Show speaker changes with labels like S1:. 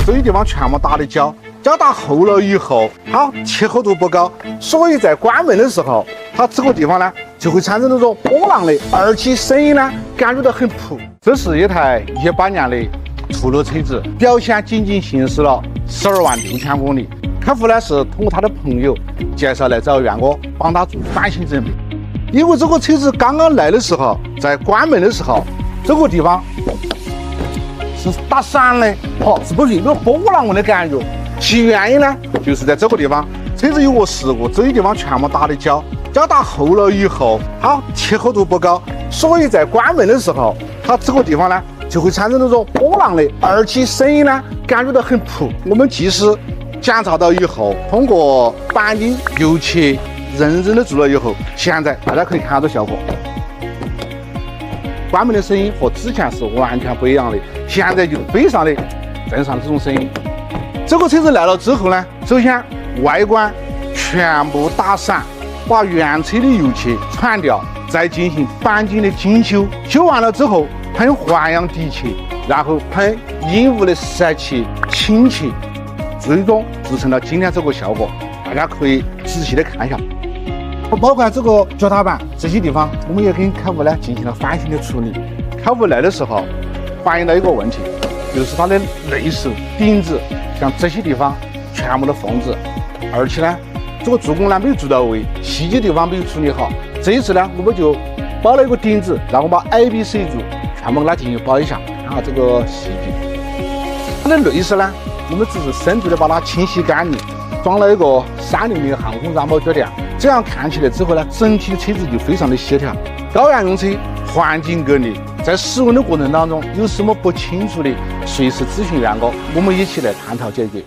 S1: 这些地方全部打的胶，胶打厚了以后，它切合度不高，所以在关门的时候，它这个地方呢就会产生那种波浪的，而且声音呢感觉到很噗。这是一台18年的途乐车子，表险仅仅行驶了126000公里。客户呢是通过他的朋友介绍来找元哥帮他做翻新整备。因为这个车子刚刚来的时候，在关门的时候，这个地方是打闪的，是不是有波浪纹的感觉？其原因呢，就是在这个地方，车子有个事故，这些地方全部打的胶，胶打厚了以后，它切合度不高，所以在关门的时候，它这个地方呢就会产生那种波浪的，而且声音呢感觉到很噗。我们即使检查到以后，通过钣金、油漆认真的做了以后，现在大家可以看到效果。关门的声音和之前是完全不一样的，现在就非常的正常的这种声音。这个车子来了之后呢，首先外观全部打闪，把原车的油漆铲掉，再进行钣金的精修。修完了之后喷环氧底漆，然后喷鹦鹉的色漆、清漆，最终制成了今天这个效果。大家可以仔细的看一下。包括这个脚踏板这些地方，我们也跟客户呢进行了翻新的处理。客户来的时候反映到一个问题，就是它的内饰、顶子像这些地方全部的缝制，而且呢这个做工呢没有做到位，细节地方没有处理好。这一次呢，我们就包了一个顶子，然后把 A、B、C 柱全部给它进行包一下，看看这个细节。它的内饰呢，我们只是深度的把它清洗干净，装了一个360航空燃爆脚垫，这样看起来之后呢，整体的车子就非常的协调。高燃用车，环境隔离，在使用的过程当中有什么不清楚的，随时咨询元哥，我们一起来探讨解决。